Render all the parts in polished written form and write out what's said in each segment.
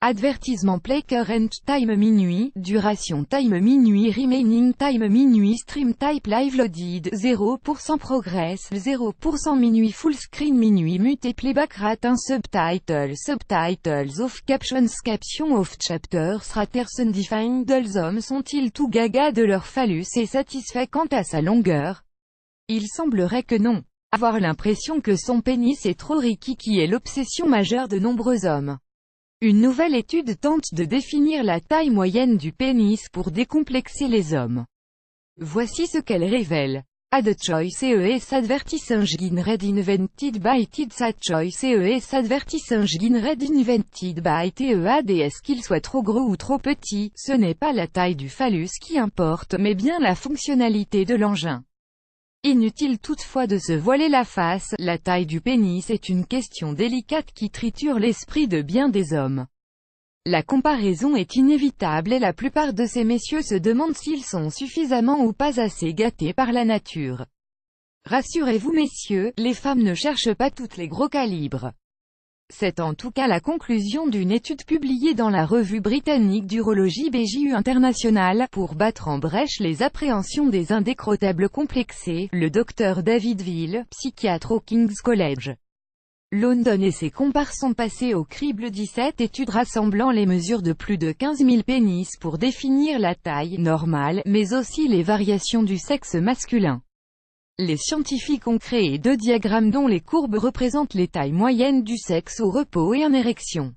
Advertisement play current time minuit, duration time minuit remaining time minuit stream type live loaded 0% progress 0% minuit full screen minuit mute playback rate 1 subtitles off captions off chapters raters undefined. Les hommes sont-ils tout gaga de leur phallus et satisfaits quant à sa longueur? Il semblerait que non. Avoir l'impression que son pénis est trop rikiki est l'obsession majeure de nombreux hommes. Une nouvelle étude tente de définir la taille moyenne du pénis pour décomplexer les hommes. Voici ce qu'elle révèle. Ad choice ES advertising red invented by TED choice ES advertising red invented by TEAD. Est-ce qu'il soit trop gros ou trop petit, ce n'est pas la taille du phallus qui importe, mais bien la fonctionnalité de l'engin. Inutile toutefois de se voiler la face, la taille du pénis est une question délicate qui triture l'esprit de bien des hommes. La comparaison est inévitable et la plupart de ces messieurs se demandent s'ils sont suffisamment ou pas assez gâtés par la nature. Rassurez-vous messieurs, les femmes ne cherchent pas toutes les gros calibres. C'est en tout cas la conclusion d'une étude publiée dans la revue britannique d'urologie BJU International. Pour battre en brèche les appréhensions des indécrottables complexés, le docteur David Veale, psychiatre au King's College London et ses compères sont passés au crible 17 études rassemblant les mesures de plus de 15 000 pénis pour définir la taille normale, mais aussi les variations du sexe masculin. Les scientifiques ont créé 2 diagrammes dont les courbes représentent les tailles moyennes du sexe au repos et en érection.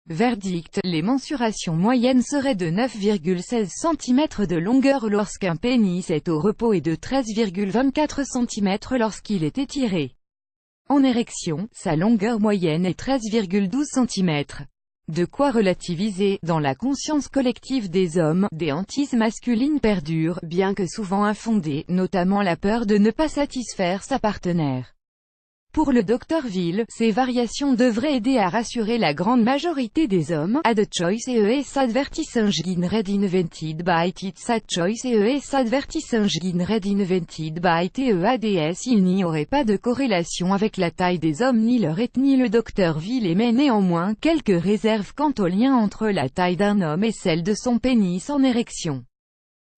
Verdict, les mensurations moyennes seraient de 9,16 cm de longueur lorsqu'un pénis est au repos et de 13,24 cm lorsqu'il est étiré. En érection, sa longueur moyenne est 13,12 cm. De quoi relativiser, dans la conscience collective des hommes, des hantises masculines perdurent, bien que souvent infondées, notamment la peur de ne pas satisfaire sa partenaire. Pour le Dr Veale, ces variations devraient aider à rassurer la grande majorité des hommes. Ad choice ES advertising red invented by TED choice ES advertising red invented by TEADS. Il n'y aurait pas de corrélation avec la taille des hommes ni leur ethnie. Le Dr Veale émet néanmoins quelques réserves quant au lien entre la taille d'un homme et celle de son pénis en érection.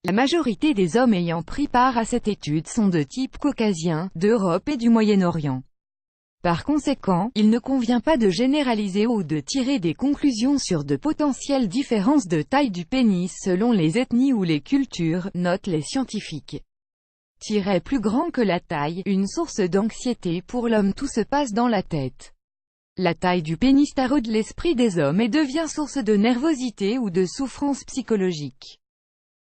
La majorité des hommes ayant pris part à cette étude sont de type caucasien, d'Europe et du Moyen-Orient. Par conséquent, il ne convient pas de généraliser ou de tirer des conclusions sur de potentielles différences de taille du pénis selon les ethnies ou les cultures, notent les scientifiques. Plus grand que la taille, une source d'anxiété pour l'homme. Tout se passe dans la tête. La taille du pénis taraude l'esprit des hommes et devient source de nervosité ou de souffrance psychologique.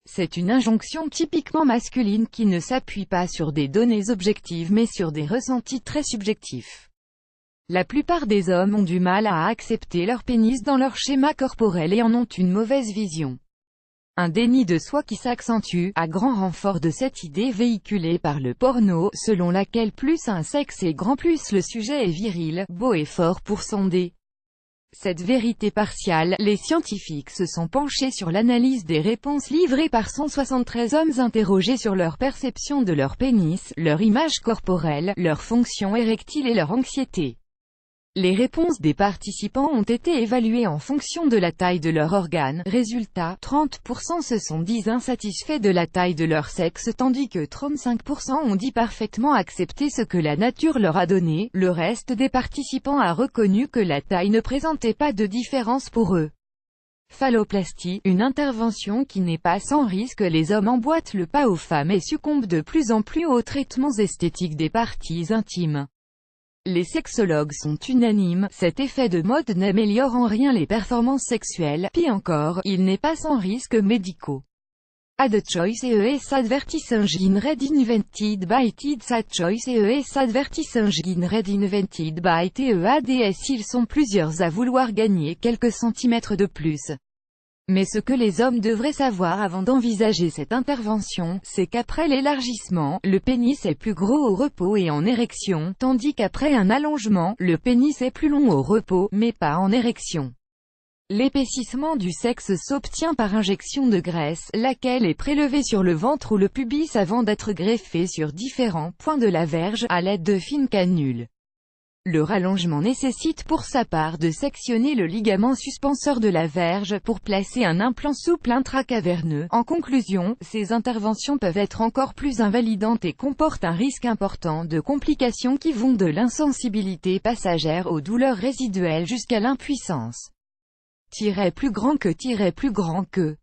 C'est une injonction typiquement masculine qui ne s'appuie pas sur des données objectives mais sur des ressentis très subjectifs. La plupart des hommes ont du mal à accepter leur pénis dans leur schéma corporel et en ont une mauvaise vision. Un déni de soi qui s'accentue, à grand renfort de cette idée véhiculée par le porno, selon laquelle plus un sexe est grand plus le sujet est viril, beau et fort pour sonder. Cette vérité partiale, les scientifiques se sont penchés sur l'analyse des réponses livrées par 173 hommes interrogés sur leur perception de leur pénis, leur image corporelle, leur fonction érectile et leur anxiété. Les réponses des participants ont été évaluées en fonction de la taille de leur organe. Résultat, 30% se sont dit insatisfaits de la taille de leur sexe tandis que 35% ont dit parfaitement accepter ce que la nature leur a donné. Le reste des participants a reconnu que la taille ne présentait pas de différence pour eux. Phalloplastie, une intervention qui n'est pas sans risque. Les hommes emboîtent le pas aux femmes et succombent de plus en plus aux traitements esthétiques des parties intimes. Les sexologues sont unanimes, cet effet de mode n'améliore en rien les performances sexuelles, pis encore, il n'est pas sans risques médicaux. Ad choice ES advertising red invented by TED choice ES advertising red invented by TEADS. Ils sont plusieurs à vouloir gagner quelques centimètres de plus. Mais ce que les hommes devraient savoir avant d'envisager cette intervention, c'est qu'après l'élargissement, le pénis est plus gros au repos et en érection, tandis qu'après un allongement, le pénis est plus long au repos, mais pas en érection. L'épaississement du sexe s'obtient par injection de graisse, laquelle est prélevée sur le ventre ou le pubis avant d'être greffée sur différents points de la verge, à l'aide de fines canules. Le rallongement nécessite pour sa part de sectionner le ligament suspenseur de la verge pour placer un implant souple intracaverneux. En conclusion, ces interventions peuvent être encore plus invalidantes et comportent un risque important de complications qui vont de l'insensibilité passagère aux douleurs résiduelles jusqu'à l'impuissance. Plus grand que